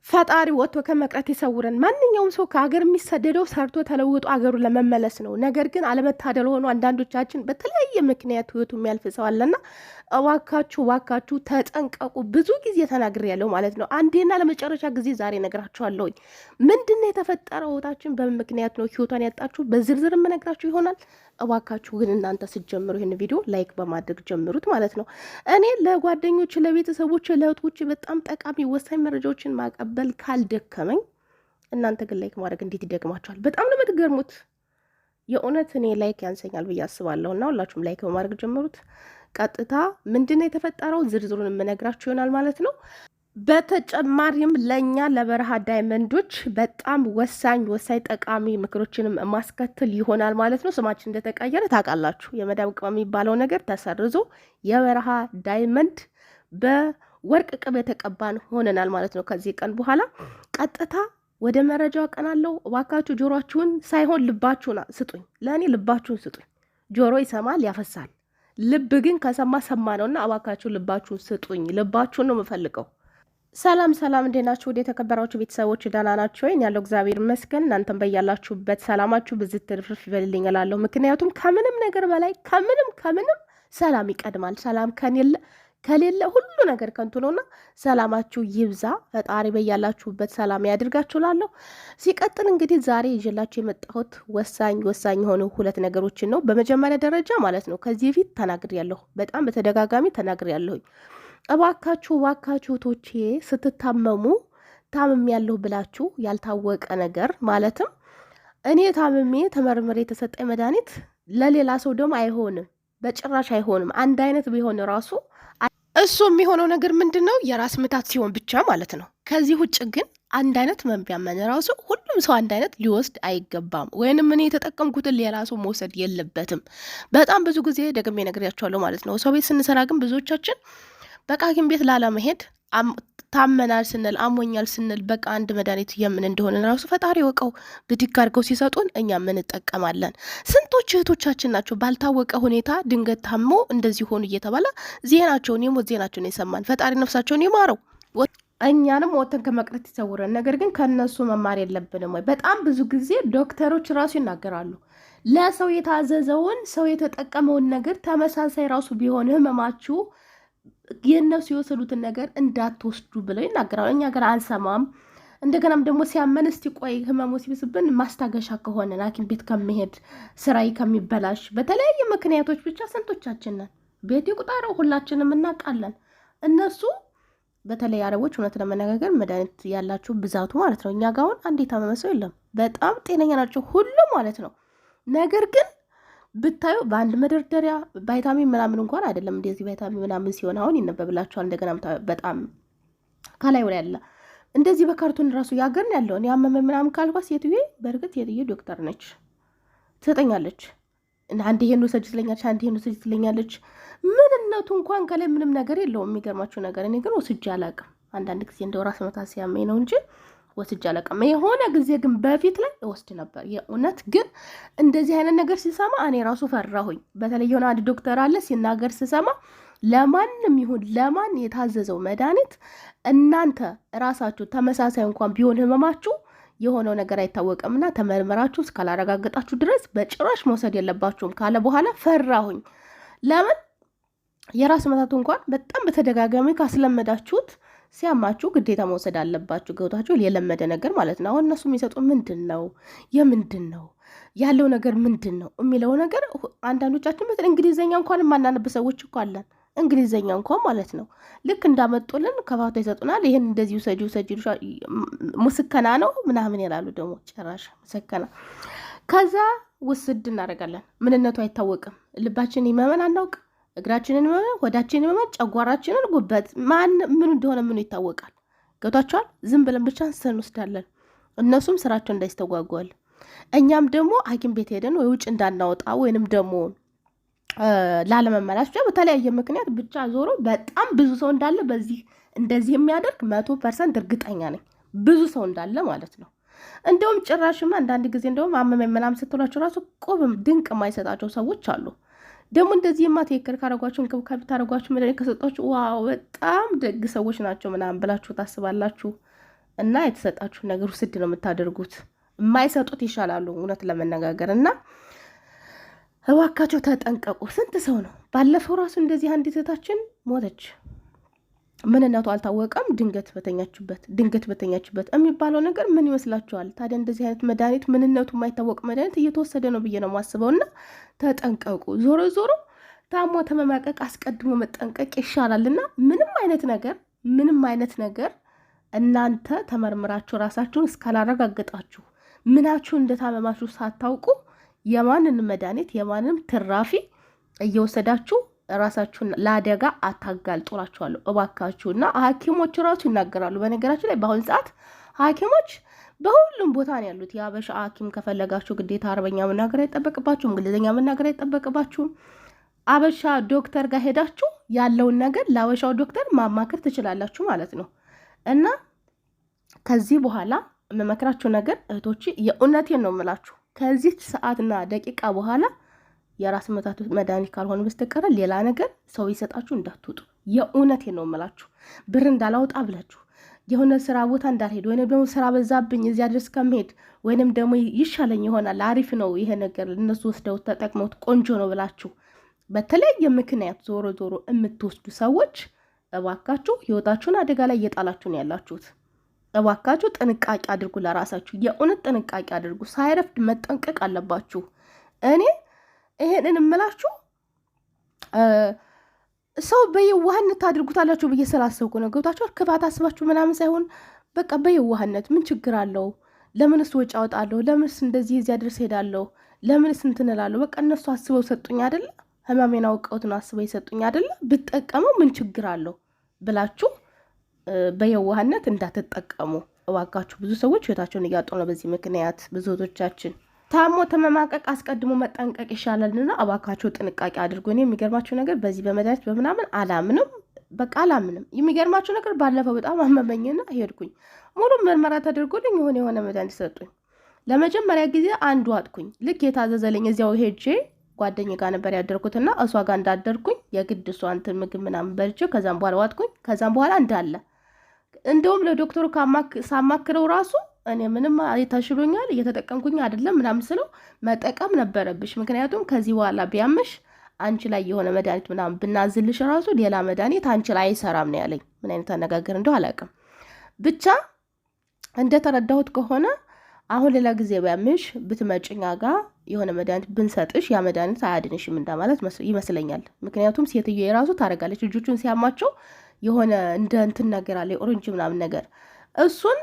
ፈጣሪ ወጥቶ ከመቅረት ይሰውረን። ማንኛውም ሰው ከሀገር የሚሰደደው ሰርቶ ተለውጦ አገሩ ለመመለስ ነው። ነገር ግን አለመታደል ሆኖ አንዳንዶቻችን በተለያየ ምክንያት ህይወቱ የሚያልፍ ሰው አለና እባካችሁ ተጠንቀቁ። ብዙ ጊዜ ተናግሬያለሁ ማለት ነው። አንዴና ለመጨረሻ ጊዜ ዛሬ እነግራችኋለሁኝ። ምንድን ነው የተፈጠረው? ህይወታችን በምን ምክንያት ነው ህይወቷን ያጣችሁ? በዝርዝር የምነግራችሁ ይሆናል። እባካችሁ ግን እናንተ ስትጀምሩ ይህን ቪዲዮ ላይክ በማድረግ ጀምሩት ማለት ነው። እኔ ለጓደኞች፣ ለቤተሰቦች፣ ለእህቶች በጣም ጠቃሚ ወሳኝ መረጃዎችን ማቀበል ካልደከመኝ እናንተ ግን ላይክ ማድረግ እንዴት ይደግማችኋል? በጣም ነው የምትገርሙት። የእውነት እኔ ላይክ ያንሰኛል ብዬ አስባለሁ እና ሁላችሁም ላይክ በማድረግ ጀምሩት። ቀጥታ ምንድነው የተፈጠረው ዝርዝሩን የምነግራችሁ ይሆናል ማለት ነው። በተጨማሪም ለእኛ ለበረሃ ዳይመንዶች በጣም ወሳኝ ጠቃሚ ምክሮችንም ማስከትል ይሆናል ማለት ነው። ስማችን እንደተቀየረ ታውቃላችሁ። የመዳብ ቅመም የሚባለው ነገር ተሰርዞ የበረሃ ዳይመንድ በወርቅ ቅብ የተቀባን ሆነናል ማለት ነው። ከዚህ ቀን በኋላ ቀጥታ ወደ መረጃው አቀናለሁ። እባካችሁ ጆሮአችሁን ሳይሆን ልባችሁን ስጡኝ። ለእኔ ልባችሁን ስጡኝ። ጆሮ ይሰማል ያፈሳል፣ ልብ ግን ከሰማ ሰማ ነውና እባካችሁ ልባችሁን ስጡኝ። ልባችሁን ነው የምፈልገው። ሰላም እንዴት ናችሁ? ወደ የተከበራችሁ ቤተሰቦች ደህና ናችሁ ወይ? ያለው እግዚአብሔር ይመስገን። እናንተም በያላችሁበት ሰላማችሁ ብዝት ትርፍርፍ ይበልልኝ እላለሁ። ምክንያቱም ከምንም ነገር በላይ ከምንም ሰላም ይቀድማል። ሰላም ከሌለ ሁሉ ነገር ከንቱ ነውና ሰላማችሁ ይብዛ። ፈጣሪ በያላችሁበት ሰላም ያድርጋችሁ እላለሁ። ሲቀጥል እንግዲህ ዛሬ ይዤላችሁ የመጣሁት ወሳኝ የሆኑ ሁለት ነገሮችን ነው። በመጀመሪያ ደረጃ ማለት ነው ከዚህ በፊት ተናግሬያለሁ፣ በጣም በተደጋጋሚ ተናግሬያለሁኝ። እባካችሁ ቶቼ ስትታመሙ ታምም ያለሁ ብላችሁ ያልታወቀ ነገር ማለትም እኔ ታምሜ ተመርምሬ የተሰጠኝ መድኃኒት ለሌላ ሰው ደግሞ አይሆንም፣ በጭራሽ አይሆንም። አንድ አይነት ቢሆን ራሱ እሱ የሚሆነው ነገር ምንድን ነው? የራስ ምታት ሲሆን ብቻ ማለት ነው። ከዚህ ውጭ ግን አንድ አይነት መንቢያመን ራሱ ሁሉም ሰው አንድ አይነት ሊወስድ አይገባም። ወይንም እኔ የተጠቀምኩትን ሌላ ሰው መውሰድ የለበትም። በጣም ብዙ ጊዜ ደግሜ ነግሬያቸዋለሁ ማለት ነው። ሰው ቤት ስንሰራ ግን ብዙዎቻችን በቃ ሐኪም ቤት ላለመሄድ ታመናል ስንል አሞኛል ስንል በቃ አንድ መድኃኒት የምን እንደሆነ ራሱ ፈጣሪ ወቀው ብድግ አድርገው ሲሰጡን እኛ ምን እንጠቀማለን? ስንቶች እህቶቻችን ናቸው ባልታወቀ ሁኔታ ድንገት ታሞ እንደዚህ ሆኑ እየተባለ የሞት ዜናቸውን የሰማን። ፈጣሪ ነፍሳቸውን ይማረው፣ እኛንም ወተን ከመቅረት ይሰውረን። ነገር ግን ከነሱ መማር የለብንም ወይ? በጣም ብዙ ጊዜ ዶክተሮች ራሱ ይናገራሉ። ለሰው የታዘዘውን ሰው የተጠቀመውን ነገር ተመሳሳይ ራሱ ቢሆን ህመማችሁ የእነሱ የወሰዱትን ነገር እንዳትወስዱ ብለው ይናገራሉ። እኛ ግን አንሰማም። እንደገናም ደግሞ ሲያመን እስቲ ቆይ ህመሙ ሲብስብን ማስታገሻ ከሆነ ሐኪም ቤት ከመሄድ ስራይ ከሚበላሽ በተለያየ ምክንያቶች ብቻ ስንቶቻችን ነን? ቤት ይቁጠረው፣ ሁላችንም እናውቃለን። እነሱ በተለይ አረቦች እውነት ለመነጋገር መድኃኒት ያላቸው ብዛቱ ማለት ነው። እኛ ጋር አሁን አንድ የታመመ ሰው የለም። በጣም ጤነኛ ናቸው ሁሉም ማለት ነው። ነገር ግን ብታዩ በአንድ መደርደሪያ ቫይታሚን ምናምን እንኳን አይደለም። እንደዚህ ቫይታሚን ምናምን ሲሆን አሁን ይነበብላቸዋል። እንደገና በጣም ከላይ ወደ ያለ እንደዚህ በካርቶን ራሱ ያገርን ያለውን ያመመ ምናምን ካልኳ ሴትዬ በእርግጥ ሴትዬ ዶክተር ነች፣ ትሰጠኛለች። አንድ ይሄን ውሰጅ ትለኛለች፣ አንድ ይሄን ውሰጅ ትለኛለች። ምንነቱ እንኳን ከላይ ምንም ነገር የለውም። የሚገርማችሁ ነገር እኔ ግን ወስጄ አላውቅም። አንዳንድ ጊዜ እንደው ራስ መታት ሲያመኝ ነው እንጂ ወስጄ አላውቅም። የሆነ ጊዜ ግን በፊት ላይ እወስድ ነበር። የእውነት ግን እንደዚህ አይነት ነገር ሲሰማ እኔ ራሱ ፈራሁኝ። በተለይ የሆነ አንድ ዶክተር አለ ሲናገር ስሰማ ለማንም ይሁን ለማን የታዘዘው መድኃኒት እናንተ ራሳችሁ ተመሳሳይ እንኳን ቢሆን ህመማችሁ የሆነው ነገር አይታወቅምና ተመርመራችሁ እስካላረጋገጣችሁ ድረስ በጭራሽ መውሰድ የለባችሁም ካለ በኋላ ፈራሁኝ። ለምን የራስ መታቱ እንኳን በጣም በተደጋጋሚ ካስለመዳችሁት ሲያማችሁ ግዴታ መውሰድ አለባችሁ። ገብታችሁ የለመደ ነገር ማለት ነው። አሁን እነሱ የሚሰጡ ምንድን ነው ያለው ነገር ምንድን ነው የሚለው ነገር አንዳንዶቻችን በተለይ እንግሊዘኛ እንኳን የማናነብ ሰዎች እኮ አለን። እንግሊዘኛ እንኳን ማለት ነው ልክ እንዳመጡልን ከፋታ ይሰጡናል። ይህን እንደዚህ ውሰጂ ሙስከና ነው ምናምን ይላሉ። ደግሞ ጭራሽ ሙስከና ከዛ ውስድ እናደርጋለን። ምንነቱ አይታወቅም። ልባችን ይመመን አናውቅ፣ እግራችንን ይመመን፣ ሆዳችንን ይመመን፣ ጨጓራችንን፣ ጉበት ምን እንደሆነ ምኑ ይታወቃል። ገብታችኋል? ዝም ብለን ብቻ እንወስዳለን። እነሱም ስራቸው እንዳይስተጓጓል፣ እኛም ደግሞ ሐኪም ቤት ሄደን ወይ ውጭ እንዳናወጣ ወይንም ደግሞ ላለመመላሽ በተለያየ ምክንያት ብቻ ዞሮ በጣም ብዙ ሰው እንዳለ በዚህ እንደዚህ የሚያደርግ 100% እርግጠኛ ነኝ። ብዙ ሰው እንዳለ ማለት ነው። እንደውም ጭራሽማ አንዳንድ ጊዜ እንደውም አመመኝ ምናምን ስትሏቸው ራሱ ቆብም ድንቅ የማይሰጣቸው ሰዎች አሉ። ደግሞ እንደዚህማ ትክክል ካረጓችሁ እንክብካቤ ታረጓችሁ መድኃኒት ከሰጧችሁ ዋው በጣም ደግ ሰዎች ናቸው ምናምን ብላችሁ ታስባላችሁ። እና የተሰጣችሁ ነገር ውስድ ነው የምታደርጉት። የማይሰጡት ይሻላሉ እውነት ለመነጋገር እና እባካቸው ተጠንቀቁ። ስንት ሰው ነው ባለፈው ራሱ እንደዚህ አንዲት እህታችን ሞተች። ምንነቱ አልታወቀም። ድንገት በተኛችበት የሚባለው ነገር ምን ይመስላችኋል ታዲያ? እንደዚህ አይነት መድኃኒት ምንነቱ የማይታወቅ መድኃኒት እየተወሰደ ነው ብዬ ነው የማስበው። እና ተጠንቀቁ። ዞሮ ዞሮ ታሞ ተመማቀቅ አስቀድሞ መጠንቀቅ ይሻላል። እና ምንም አይነት ነገር እናንተ ተመርምራችሁ ራሳችሁን እስካላረጋገጣችሁ ምናችሁ እንደታመማችሁ ሳታውቁ የማንንም መድኃኒት የማንንም ትራፊ እየወሰዳችሁ ራሳችሁን ለአደጋ አታጋልጡላችኋለሁ እባካችሁ። እና ሐኪሞች ራሱ ይናገራሉ። በነገራችን ላይ በአሁን ሰዓት ሐኪሞች በሁሉም ቦታ ነው ያሉት። የአበሻ ሐኪም ከፈለጋችሁ ግዴታ አረበኛ መናገር አይጠበቅባችሁም፣ እንግሊዝኛ መናገር አይጠበቅባችሁም። አበሻ ዶክተር ጋር ሄዳችሁ ያለውን ነገር ለአበሻው ዶክተር ማማከር ትችላላችሁ ማለት ነው። እና ከዚህ በኋላ የምመክራችሁ ነገር እህቶች፣ የእውነቴን ነው የምላችሁ፣ ከዚህ ሰዓትና ደቂቃ በኋላ የራስ ምታት መድኃኒት ካልሆነ በስተቀር ሌላ ነገር ሰው ይሰጣችሁ እንዳትወጡ። የእውነቴን ነው የምላችሁ። ብር እንዳላውጣ ብላችሁ የሆነ ስራ ቦታ እንዳልሄድ ወይንም ደግሞ ስራ በዛብኝ እዚያ ድረስ ከመሄድ ወይንም ደግሞ ይሻለኝ ይሆናል አሪፍ ነው ይሄ ነገር እነሱ ወስደው ተጠቅመውት ቆንጆ ነው ብላችሁ በተለያየ ምክንያት ዞሮ የምትወስዱ ሰዎች እባካችሁ ህይወታችሁን አደጋ ላይ እየጣላችሁ ነው ያላችሁት። እባካችሁ ጥንቃቄ አድርጉ፣ ለራሳችሁ የእውነት ጥንቃቄ አድርጉ። ሳይረፍድ መጠንቀቅ አለባችሁ። እኔ ይሄንን እምላችሁ ሰው በየዋህነት ታድርጉታላችሁ ብዬ ስላሰብኩ ነው። ገብታችኋል? ክፋት አስባችሁ ምናምን ሳይሆን በቃ በየዋህነት ምን ችግር አለው? ለምንስ ወጪ አወጣለሁ? ለምንስ እንደዚህ እዚያ ድረስ ሄዳለሁ? ለምንስ እንትን እላለሁ? በቃ እነሱ አስበው ሰጡኝ አይደለ? ህማሜን አውቀውት ነው አስበው የሰጡኝ አይደለ? ብትጠቀመው ምን ችግር አለው ብላችሁ በየዋህነት እንዳትጠቀሙ እባካችሁ። ብዙ ሰዎች ህይወታቸውን እያጡ ነው በዚህ ምክንያት። ብዙ እህቶቻችን ታሞ ተመማቀቅ አስቀድሞ መጠንቀቅ ይሻላልና እባካችሁ ጥንቃቄ አድርጉ። እኔ የሚገርማችሁ ነገር በዚህ በመድኃኒት በምናምን አላምንም፣ በቃ አላምንም። የሚገርማችሁ ነገር ባለፈው በጣም አመመኝና ሄድኩኝ። ሙሉ ምርመራ ተደርጎልኝ የሆነ መድኃኒት ሰጡኝ። ለመጀመሪያ ጊዜ አንዱ ዋጥኩኝ። ልክ የታዘዘልኝ እዚያው ሄጄ ጓደኛ ጋር ነበር ያደርኩትና እሷ ጋር እንዳደርኩኝ የግድ እሷ እንትን ምግብ ምናምን በልቼ ከዛም በኋላ ዋጥኩኝ። ከዛም በኋላ እንዳለ እንደውም ለዶክተሩ ሳማክረው ራሱ እኔ ምንም ተሽሎኛል እየተጠቀምኩኝ አይደለም ምናምን ስለው መጠቀም ነበረብሽ፣ ምክንያቱም ከዚህ በኋላ ቢያምሽ አንቺ ላይ የሆነ መድኃኒት ምናምን ብናዝልሽ ራሱ ሌላ መድኃኒት አንቺ ላይ አይሰራም ነው ያለኝ። ምን አይነት አነጋገር እንደው አላውቅም። ብቻ እንደተረዳሁት ከሆነ አሁን ሌላ ጊዜ ቢያምሽ ብትመጭኛ ጋር የሆነ መድኃኒት ብንሰጥሽ ያ መድኃኒት አያድንሽም እንደማለት ይመስለኛል። ምክንያቱም ሴትዮ የራሱ ታደርጋለች ልጆቹን ሲያማቸው የሆነ እንደ እንትን ነገር አለ ኦሬንጅ ምናምን ነገር፣ እሱን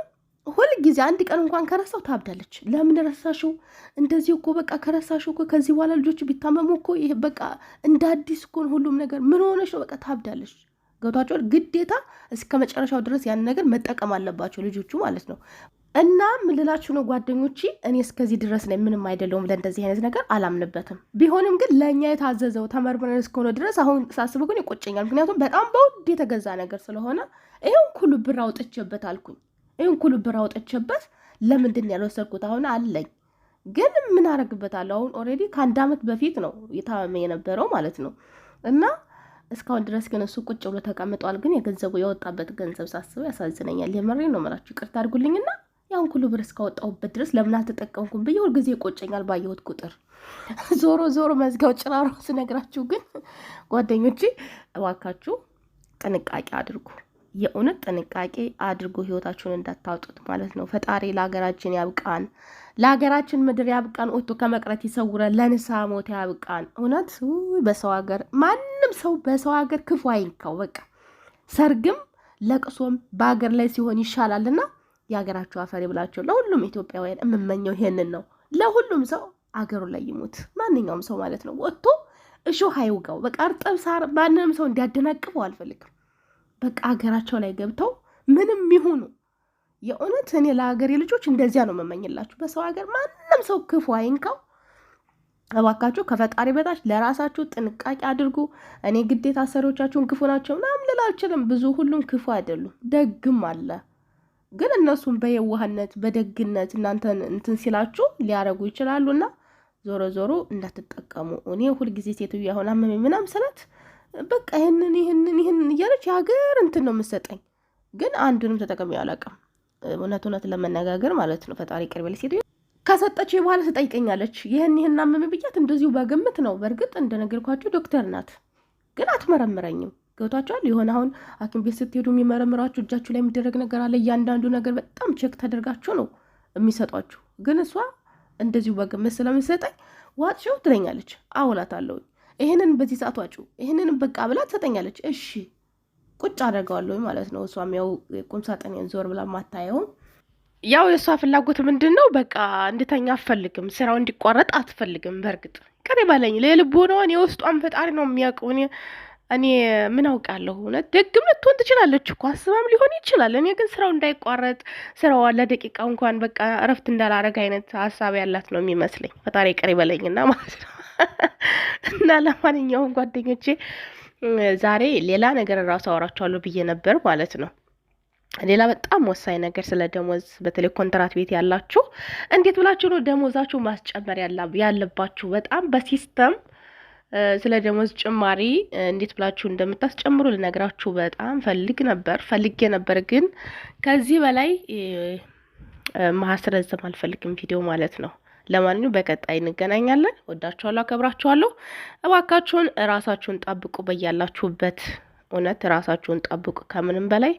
ሁል ጊዜ አንድ ቀን እንኳን ከረሳው ታብዳለች። ለምን ረሳሽው? እንደዚህ እኮ በቃ ከረሳሽው እኮ ከዚህ በኋላ ልጆቹ ቢታመሙ እኮ ይሄ በቃ እንደ አዲስ እኮ ሁሉም ነገር ምን ሆነሽ ነው? በቃ ታብዳለች። ገብቷቸው ግዴታ እስከ መጨረሻው ድረስ ያን ነገር መጠቀም አለባቸው ልጆቹ ማለት ነው። እና ምልላችሁ ነው ጓደኞቼ፣ እኔ እስከዚህ ድረስ ነው ምንም አይደለውም። ለእንደዚህ አይነት ነገር አላምንበትም። ቢሆንም ግን ለእኛ የታዘዘው ተመርምረን እስከሆነ ድረስ አሁን ሳስበው ግን ይቆጨኛል። ምክንያቱም በጣም በውድ የተገዛ ነገር ስለሆነ ይሄን ሁሉ ብር አውጥቼበት አልኩኝ። ይሄን ሁሉ ብር አውጥቼበት ለምንድን ያልወሰድኩት? አሁን አለኝ ግን ምን አረግበታለሁ? አሁን ኦልሬዲ ከ1 ዓመት በፊት ነው የታመመ የነበረው ማለት ነው። እና እስካሁን ድረስ ግን እሱ ቁጭ ብሎ ተቀምጧል። ግን የገንዘቡ የወጣበት ገንዘብ ሳስበው ያሳዝነኛል። የመሬን ነው የምላችሁ። ይቅርታ አድርጉልኝና ያን ሁሉ ብር እስካወጣሁበት ድረስ ለምን አልተጠቀምኩም ብዬ ሁልጊዜ ይቆጨኛል ባየሁት ቁጥር። ዞሮ መዝጋው ጭራሮ ስነግራችሁ ግን ጓደኞቼ እባካችሁ ጥንቃቄ አድርጉ። የእውነት ጥንቃቄ አድርጉ። ህይወታችሁን እንዳታውጡት ማለት ነው። ፈጣሪ ለሀገራችን ያብቃን፣ ለሀገራችን ምድር ያብቃን፣ ወጥቶ ከመቅረት ይሰውረን፣ ለንስሐ ሞት ያብቃን። እውነት በሰው ሀገር ማንም ሰው በሰው ሀገር ክፉ አይንካው። በቃ ሰርግም ለቅሶም በሀገር ላይ ሲሆን ይሻላልና የሀገራችሁ አፈሪ ብላችሁ ለሁሉም ኢትዮጵያውያን የምመኘው ይሄንን ነው። ለሁሉም ሰው አገሩ ላይ ይሙት፣ ማንኛውም ሰው ማለት ነው። ወጥቶ እሾህ አይውጋው። በቃ እርጥብ ሳር ማንንም ሰው እንዲያደናቅፈው አልፈልግም። በቃ ሀገራቸው ላይ ገብተው ምንም ይሁኑ። የእውነት እኔ ለሀገሬ ልጆች እንደዚያ ነው የምመኝላችሁ። በሰው ሀገር ማንም ሰው ክፉ አይንካው። እባካችሁ ከፈጣሪ በታች ለራሳችሁ ጥንቃቄ አድርጉ። እኔ ግዴታ አሰሪዎቻችሁን ክፉ ናቸው ምናምን ልል አልችልም። ብዙ ሁሉም ክፉ አይደሉም፣ ደግም አለ። ግን እነሱም በየዋህነት በደግነት እናንተን እንትን ሲላችሁ ሊያረጉ ይችላሉና ዞሮ እንዳትጠቀሙ። እኔ ሁልጊዜ ሴትዮ ያሆን አመመኝ ምናምን ስላት በቃ ይህንን እያለች የሀገር እንትን ነው የምትሰጠኝ። ግን አንዱንም ተጠቅሜ አላውቅም። እውነት ለመነጋገር ማለት ነው። ፈጣሪ ቅርብ ይበል። ሴትዮ ከሰጠች በኋላ ትጠይቀኛለች። ይህን አመመ ብያት እንደዚሁ በግምት ነው። በእርግጥ እንደነገርኳችሁ ዶክተር ናት፣ ግን አትመረምረኝም። ገብቷችኋል? የሆነ አሁን ሐኪም ቤት ስትሄዱ የሚመረምራችሁ እጃችሁ ላይ የሚደረግ ነገር አለ። እያንዳንዱ ነገር በጣም ቼክ ተደርጋችሁ ነው የሚሰጧችሁ። ግን እሷ እንደዚሁ በግምት ስለምሰጠኝ ዋጥሽው ትለኛለች። አውላታለሁ። ይሄንን በዚህ ሰዓት ዋጭው፣ ይሄንን በቃ ብላ ትሰጠኛለች። እሺ ቁጭ አደርገዋለሁ ማለት ነው። እሷም ያው ቁምሳጥኔን ዞር ብላ ማታየውም ያው የእሷ ፍላጎት ምንድን ነው? በቃ እንድተኛ አትፈልግም፣ ስራው እንዲቋረጥ አትፈልግም። በእርግጥ ቅር በለኝ ለልቦናዋን የውስጧን ፈጣሪ ነው የሚያውቀው። እኔ ምን አውቃለሁ? እውነት ደግም ልትሆን ትችላለች እኮ አስባም ሊሆን ይችላል። እኔ ግን ስራው እንዳይቋረጥ ስራዋ ለደቂቃ እንኳን በቃ እረፍት እንዳላረግ አይነት ሀሳብ ያላት ነው የሚመስለኝ። ፈጣሪ ቅር በለኝና ማለት ነው። እና ለማንኛውም ጓደኞቼ ዛሬ ሌላ ነገር እራሱ አወራችኋለሁ ብዬ ነበር ማለት ነው። ሌላ በጣም ወሳኝ ነገር ስለ ደሞዝ፣ በተለይ ኮንትራት ቤት ያላችሁ እንዴት ብላችሁ ነው ደሞዛችሁ ማስጨመር ያለባችሁ? በጣም በሲስተም ስለ ደሞዝ ጭማሪ እንዴት ብላችሁ እንደምታስጨምሩ ልነግራችሁ በጣም ፈልጌ ነበር፣ ግን ከዚህ በላይ ማስረዘም አልፈልግም ቪዲዮ ማለት ነው። ለማንኛውም በቀጣይ እንገናኛለን። ወዳችኋለሁ፣ አከብራችኋለሁ። እባካችሁን ራሳችሁን ጠብቁ በያላችሁበት። እውነት ራሳችሁን ጠብቁ። ከምንም በላይ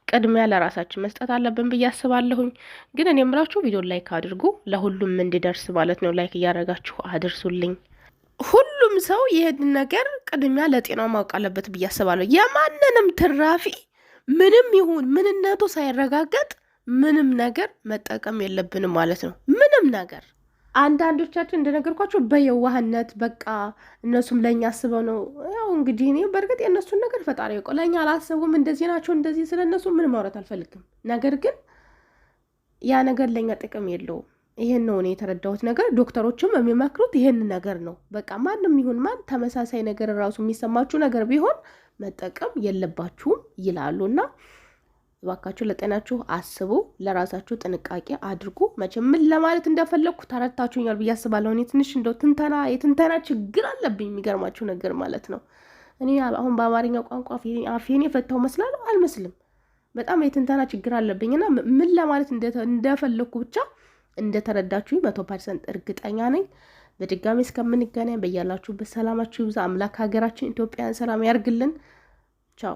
ቅድሚያ ለራሳችን መስጠት አለብን ብዬ አስባለሁኝ። ግን እኔ የምላችሁ ቪዲዮ ላይክ አድርጉ፣ ለሁሉም እንዲደርስ ማለት ነው። ላይክ እያደረጋችሁ አድርሱልኝ። ሁሉም ሰው ይሄን ነገር ቅድሚያ ለጤናው ማወቅ አለበት ብዬ አስባለሁ። የማንንም ትራፊ ምንም ይሁን ምንነቱ ሳይረጋገጥ ምንም ነገር መጠቀም የለብንም ማለት ነው። ምንም ነገር አንዳንዶቻችን እንደነገርኳቸው በየዋህነት በቃ እነሱም ለእኛ አስበው ነው። ያው እንግዲህ እኔ በእርግጥ የእነሱን ነገር ፈጣሪ ያውቀው፣ ለእኛ አላሰቡም። እንደዚህ ናቸው እንደዚህ፣ ስለ እነሱ ምንም ማውራት አልፈልግም። ነገር ግን ያ ነገር ለእኛ ጥቅም የለውም። ይሄን ነው እኔ የተረዳሁት ነገር። ዶክተሮችም የሚመክሩት ይሄን ነገር ነው። በቃ ማንም ይሁን ማን ተመሳሳይ ነገር ራሱ የሚሰማችሁ ነገር ቢሆን መጠቀም የለባችሁም ይላሉና እባካችሁ ለጤናችሁ አስቡ፣ ለራሳችሁ ጥንቃቄ አድርጉ። መቼም ምን ለማለት እንደፈለግኩ ተረድታችሁኛል ብዬ አስባለሁ። እኔ ትንሽ እንደው የትንተና ችግር አለብኝ፣ የሚገርማችሁ ነገር ማለት ነው። እኔ አሁን በአማርኛ ቋንቋ አፌን የፈታው መስላለሁ አልመስልም። በጣም የትንተና ችግር አለብኝና ምን ለማለት እንደፈለግኩ ብቻ እንደተረዳችሁኝ 100% እርግጠኛ ነኝ። በድጋሚ እስከምንገናኝ በያላችሁበት ሰላማችሁ ይብዛ። አምላክ ሀገራችን ኢትዮጵያን ሰላም ያርግልን። ቻው